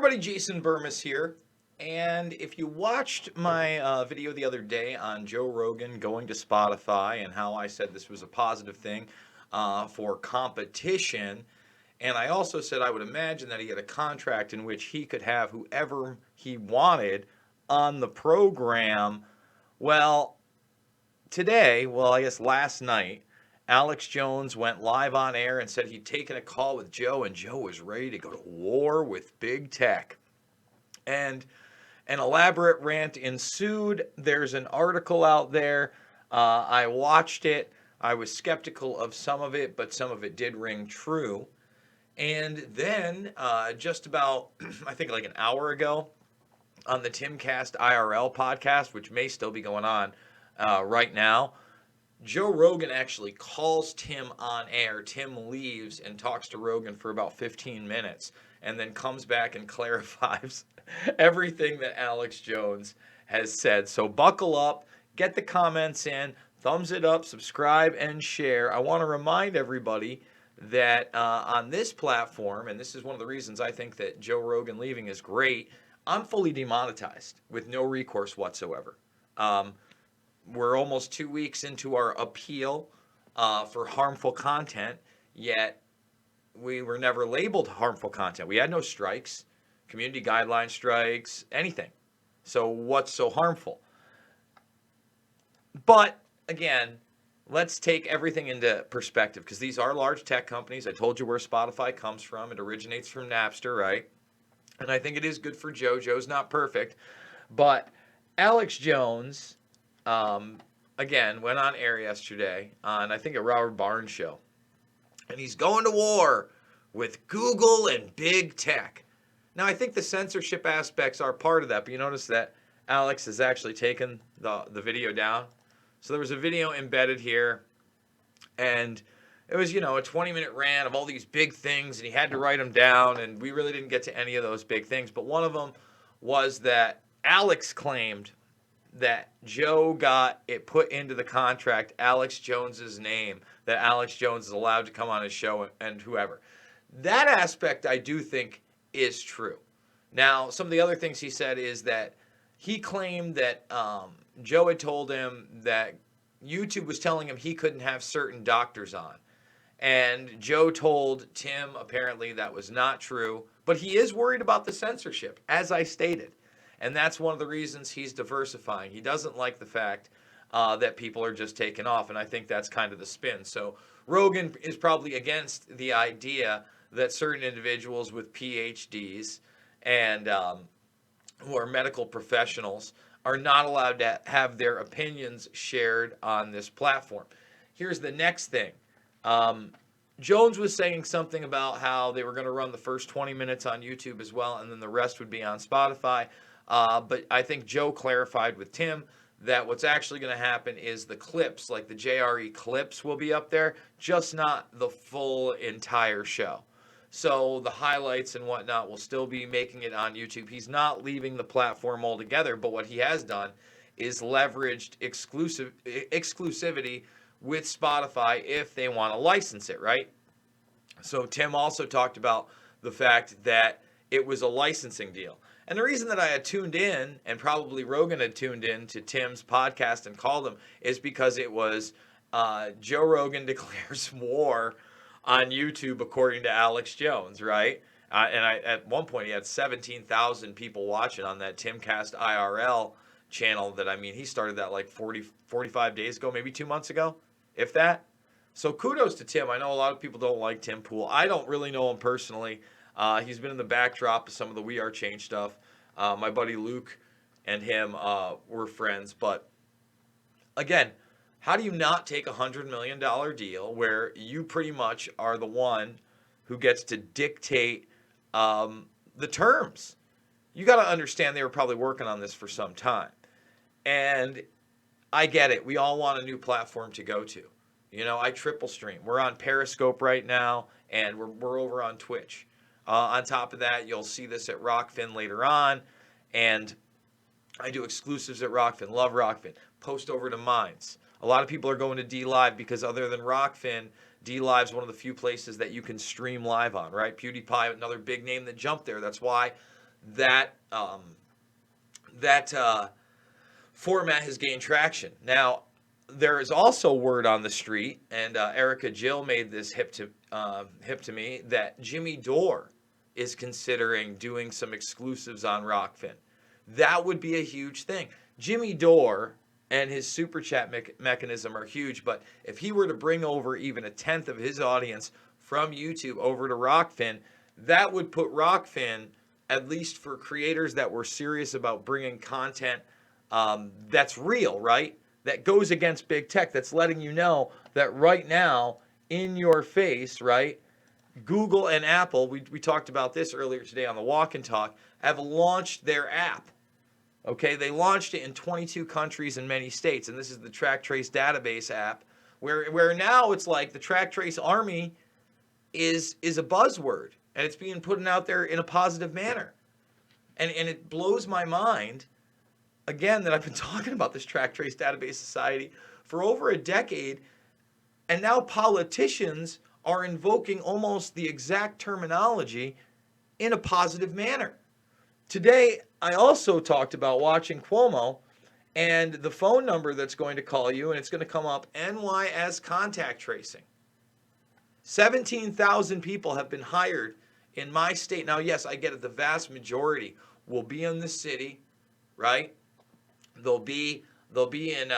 everybody, Jason Burmis here. And if you watched my video the other day on Joe Rogan going to Spotify and how I said this was a positive thing for competition, and I also said I would imagine that he had a contract in which he could have whoever he wanted on the program. Well, I guess last night, Alex Jones went live on air and said he'd taken a call with Joe, and Joe was ready to go to war with big tech. And an elaborate rant ensued. There's an article out there. I watched it. I was skeptical of some of it, but some of it did ring true. And then, just about, I think like an hour ago, on the Timcast IRL podcast, which may still be going on right now, Joe Rogan actually calls Tim on air. Tim leaves and talks to Rogan for about 15 minutes and then comes back and clarifies everything that Alex Jones has said. So buckle up, get the comments in, thumbs it up, subscribe, and share. I want to remind everybody that on this platform, and this is one of the reasons I think that Joe Rogan leaving is great, I'm fully demonetized with no recourse whatsoever. We're almost 2 weeks into our appeal for harmful content, yet we were never labeled harmful content. We had no strikes, community guideline strikes, anything. So what's so harmful? But again, let's take everything into perspective because these are large tech companies. I told you where Spotify comes from. It originates from Napster, right? And I think it is good for Joe. Joe's not perfect. But Alex Jones, again, went on air yesterday on, I think, a Robert Barnes show. And he's going to war with Google and big tech. Now, I think the censorship aspects are part of that, but you notice that Alex has actually taken the video down. So there was a video embedded here, and it was, a 20-minute rant of all these big things, and he had to write them down, and we really didn't get to any of those big things. But one of them was that Alex claimed that Joe got it put into the contract, Alex Jones's name, that Alex Jones is allowed to come on his show and whoever. That aspect I do think is true. Now, some of the other things he said is that he claimed that Joe had told him that YouTube was telling him he couldn't have certain doctors on. And Joe told Tim apparently that was not true, but he is worried about the censorship, as I stated. And that's one of the reasons he's diversifying. He doesn't like the fact that people are just taken off, and I think that's kind of the spin. So Rogan is probably against the idea that certain individuals with PhDs and who are medical professionals are not allowed to have their opinions shared on this platform. Here's the next thing. Jones was saying something about how they were going to run the first 20 minutes on YouTube as well, and then the rest would be on Spotify. But I think Joe clarified with Tim that what's actually going to happen is the clips, like the JRE clips, will be up there, just not the full entire show. So the highlights and whatnot will still be making it on YouTube. He's not leaving the platform altogether, but what he has done is leveraged exclusivity with Spotify if they want to license it, right? So Tim also talked about the fact that it was a licensing deal. And the reason that I had tuned in, and probably Rogan had tuned in to Tim's podcast and called him, is because it was Joe Rogan declares war on YouTube, according to Alex Jones, right? At one point, he had 17,000 people watching on that Timcast IRL channel he started that like 45 days ago, maybe 2 months ago, if that. So kudos to Tim. I know a lot of people don't like Tim Poole. I don't really know him personally. He's been in the backdrop of some of the We Are Change stuff. My buddy Luke and him were friends. But again, how do you not take $100 million deal where you pretty much are the one who gets to dictate the terms? You got to understand they were probably working on this for some time. And I get it. We all want a new platform to go to. I triple stream. We're on Periscope right now, and we're over on Twitch. On top of that, you'll see this at Rockfin later on. And I do exclusives at Rockfin. Love Rockfin. Post over to Minds. A lot of people are going to DLive because other than Rockfin, DLive's one of the few places that you can stream live on, right? PewDiePie, another big name that jumped there. That's why that that format has gained traction. Now, there is also word on the street, and Erica Jill made this hip to me, that Jimmy Dore is considering doing some exclusives on Rockfin. That would be a huge thing. Jimmy Dore and his super chat mechanism are huge, but if he were to bring over even a tenth of his audience from YouTube over to Rockfin, that would put Rockfin, at least for creators that were serious about bringing content that's real, right? That goes against big tech, that's letting you know that right now, in your face, right? Google and Apple, we talked about this earlier today on the Walk and Talk, have launched their app. Okay, they launched it in 22 countries and many states, and this is the Track Trace database app, where now it's like the Track Trace army is a buzzword, and it's being put out there in a positive manner. And it blows my mind, again, that I've been talking about this Track Trace Database Society for over a decade, and now politicians are invoking almost the exact terminology in a positive manner. Today, I also talked about watching Cuomo and the phone number that's going to call you, and it's going to come up NYS contact tracing. 17,000 people have been hired in my state. Now, yes, I get it. The vast majority will be in the city, right? They'll be in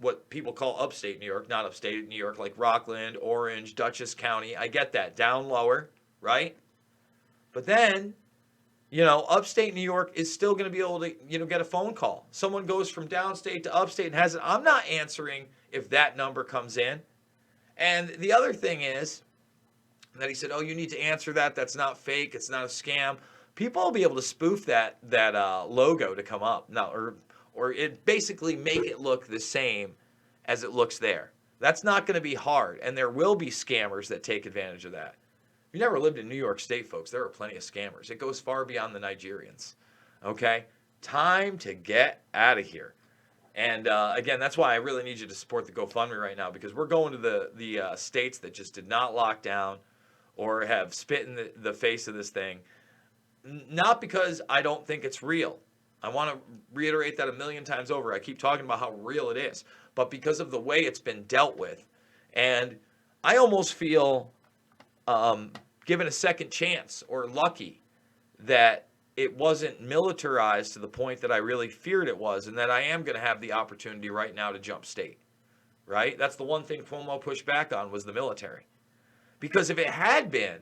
what people call upstate New York, not upstate New York, like Rockland, Orange, Dutchess County. I get that. Down lower, right? But then, upstate New York is still going to be able to, get a phone call. Someone goes from downstate to upstate and has it. I'm not answering if that number comes in. And the other thing is that he said, oh, you need to answer that. That's not fake. It's not a scam. People will be able to spoof that logo to come up. No, or it basically make it look the same as it looks there. That's not going to be hard, and there will be scammers that take advantage of that. If you never lived in New York State, folks, there are plenty of scammers. It goes far beyond the Nigerians. Okay? Time to get out of here. And again, that's why I really need you to support the GoFundMe right now, because we're going to the states that just did not lock down or have spit in the face of this thing. Not because I don't think it's real. I want to reiterate that a million times over. I keep talking about how real it is, but because of the way it's been dealt with. And I almost feel given a second chance or lucky that it wasn't militarized to the point that I really feared it was, and that I am going to have the opportunity right now to jump state, right? That's the one thing Cuomo pushed back on, was the military. Because if it had been,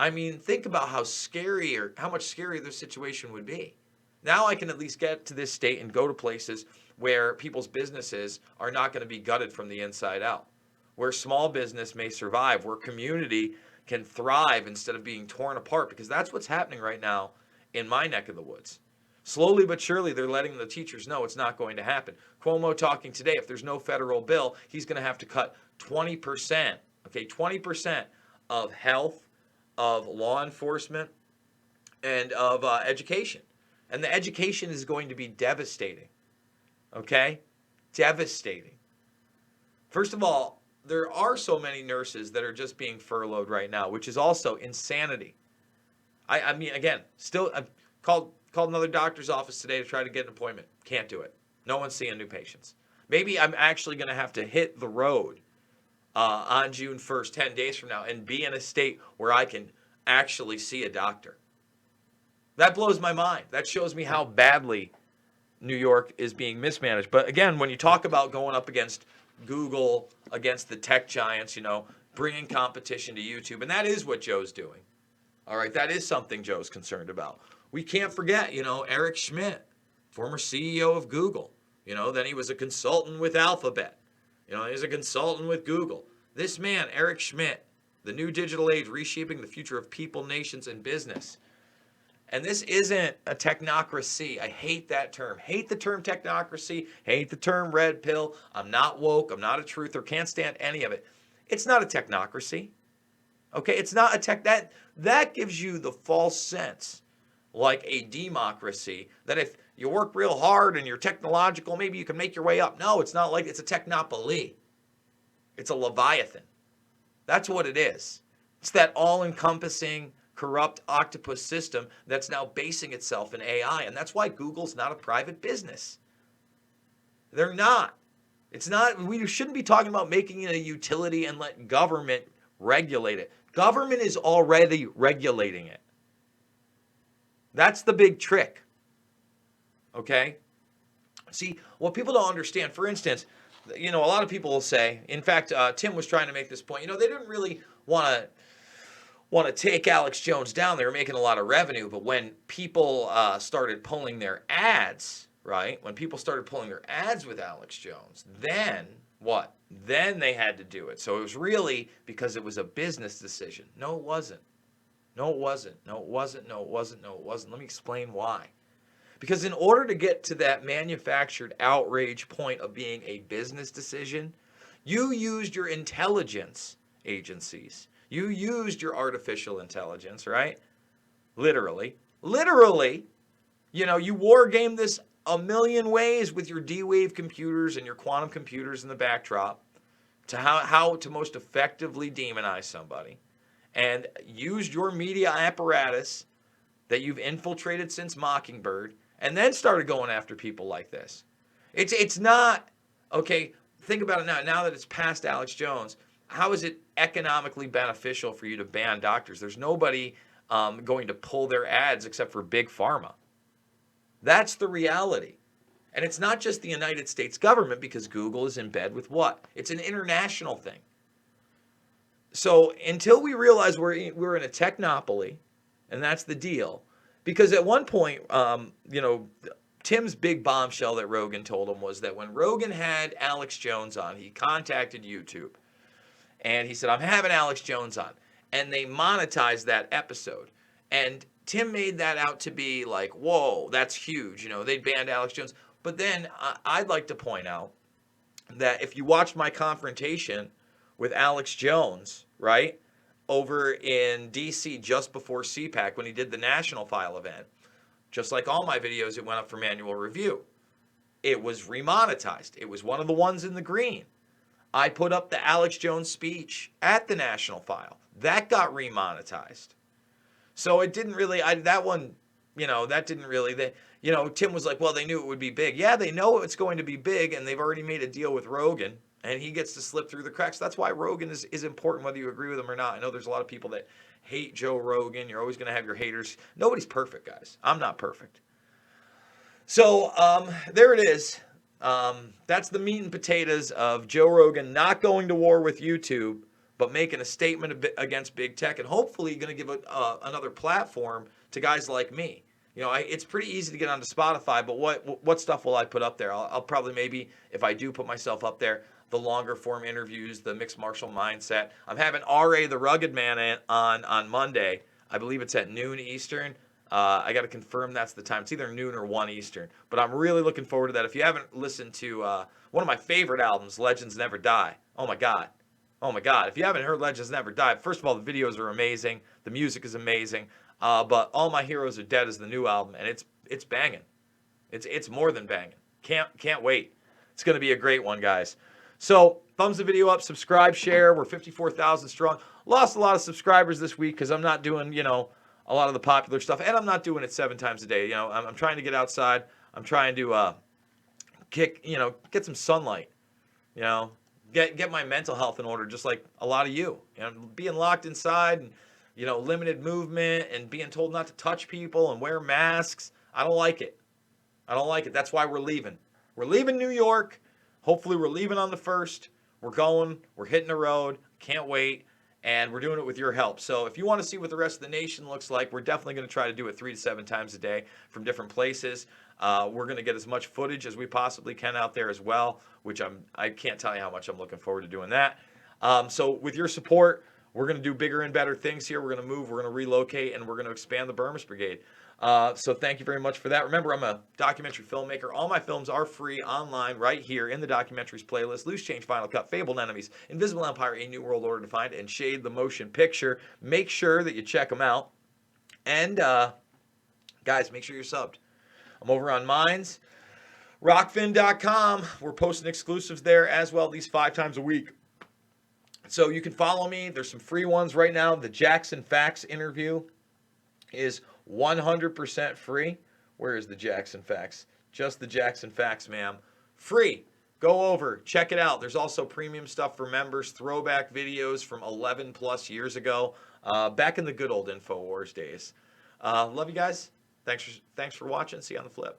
I mean, think about how much scarier the situation would be. Now I can at least get to this state and go to places where people's businesses are not going to be gutted from the inside out, where small business may survive, where community can thrive instead of being torn apart, because that's what's happening right now in my neck of the woods. Slowly but surely, they're letting the teachers know it's not going to happen. Cuomo talking today, if there's no federal bill, he's going to have to cut 20%, 20% of health, of law enforcement, and of education. And the education is going to be devastating, okay? Devastating. First of all, there are so many nurses that are just being furloughed right now, which is also insanity. I mean, again, still, I called another doctor's office today to try to get an appointment. Can't do it. No one's seeing new patients. Maybe I'm actually going to have to hit the road on June 1st, 10 days from now, and be in a state where I can actually see a doctor. That blows my mind. That shows me how badly New York is being mismanaged. But again, when you talk about going up against Google, against the tech giants, bringing competition to YouTube, and that is what Joe's doing. All right, that is something Joe's concerned about. We can't forget, Eric Schmidt, former CEO of Google. Then he was a consultant with Alphabet. He was a consultant with Google. This man, Eric Schmidt, the new digital age, reshaping the future of people, nations, and business. And this isn't a technocracy. I hate that term. Hate the term technocracy. Hate the term red pill. I'm not woke. I'm not a truther. Can't stand any of it. It's not a technocracy. Okay, it's not a tech. That gives you the false sense, like a democracy, that if you work real hard and you're technological, maybe you can make your way up. No, it's not like it's a technopoly. It's a leviathan. That's what it is. It's that all-encompassing corrupt octopus system that's now basing itself in AI. And that's why Google's not a private business. They're not. It's not, we shouldn't be talking about making it a utility and let government regulate it. Government is already regulating it. That's the big trick. Okay? See, what people don't understand, for instance, a lot of people will say, in fact, Tim was trying to make this point, they didn't really want to take Alex Jones down. They were making a lot of revenue, but when people started pulling their ads, right? When people started pulling their ads with Alex Jones, then what? Then they had to do it. So it was really because it was a business decision. No, it wasn't. No, it wasn't. No, it wasn't. No, it wasn't. No, it wasn't. Let me explain why. Because in order to get to that manufactured outrage point of being a business decision, you used your intelligence agencies. You used your artificial intelligence, right? Literally. You war gamed this a million ways with your D-Wave computers and your quantum computers in the backdrop to how to most effectively demonize somebody, and used your media apparatus that you've infiltrated since Mockingbird, and then started going after people like this. It's not, okay, think about it now. Now that it's past Alex Jones, how is it economically beneficial for you to ban doctors? There's nobody going to pull their ads except for big pharma. That's the reality. And it's not just the United States government, because Google is in bed with what? It's an international thing. So until we realize we're in a technopoly, and that's the deal, because at one point, Tim's big bombshell that Rogan told him was that when Rogan had Alex Jones on, he contacted YouTube, and he said, I'm having Alex Jones on. And they monetized that episode. And Tim made that out to be like, whoa, that's huge. They banned Alex Jones. But then I'd like to point out that if you watched my confrontation with Alex Jones, right, over in DC just before CPAC when he did the National File event, just like all my videos, it went up for manual review. It was remonetized. It was one of the ones in the green. I put up the Alex Jones speech at the National File. That got remonetized. So it didn't really, that didn't really, Tim was like, well, they knew it would be big. Yeah, they know it's going to be big, and they've already made a deal with Rogan, and he gets to slip through the cracks. That's why Rogan is important, whether you agree with him or not. I know there's a lot of people that hate Joe Rogan. You're always going to have your haters. Nobody's perfect, guys. I'm not perfect. So there it is. That's the meat and potatoes of Joe Rogan not going to war with YouTube, but making a statement against big tech, and hopefully going to give another platform to guys like me. It's pretty easy to get onto Spotify, but what stuff will I put up there? I'll probably, maybe, if I do put myself up there, the longer form interviews, the mixed martial mindset. I'm having R.A. the Rugged Man on Monday. I believe it's at noon Eastern. I got to confirm that's the time. It's either noon or 1 Eastern. But I'm really looking forward to that. If you haven't listened to one of my favorite albums, Legends Never Die. Oh my God. If you haven't heard Legends Never Die, first of all, the videos are amazing. The music is amazing. But All My Heroes Are Dead is the new album, and it's banging. It's more than banging. Can't wait. It's going to be a great one, guys. So thumbs the video up, subscribe, share. We're 54,000 strong. Lost a lot of subscribers this week because I'm not doing, a lot of the popular stuff, and I'm not doing it 7 times a day. I'm trying to get outside. I'm trying to get some sunlight. Get my mental health in order, just like a lot of you. Being locked inside and limited movement and being told not to touch people and wear masks. I don't like it. That's why we're leaving. We're leaving New York. Hopefully we're leaving on the 1st. We're going. We're hitting the road. Can't wait. And we're doing it with your help. So if you want to see what the rest of the nation looks like, we're definitely going to try to do it 3 to 7 times a day from different places. We're going to get as much footage as we possibly can out there as well, which I can't tell you how much I'm looking forward to doing that. So with your support, we're going to do bigger and better things here. We're going to move, we're going to relocate, and we're going to expand the Burmese Brigade. So thank you very much for that. Remember, I'm a documentary filmmaker. All my films are free online right here in the documentaries playlist. Loose Change, Final Cut, Fabled Enemies, Invisible Empire, A New World Order Defined, and Shade the Motion Picture. Make sure that you check them out. And guys, make sure you're subbed. I'm over on Minds. Rockfin.com. We're posting exclusives there as well, at least 5 times a week. So you can follow me. There's some free ones right now. The Jackson Facts interview. is 100% free. Where is the Jackson Facts? Just the Jackson Facts, ma'am. Free. Go over, check it out. There's also premium stuff for members, throwback videos from 11 plus years ago, back in the good old InfoWars days. Love you guys. Thanks for watching. See you on the flip.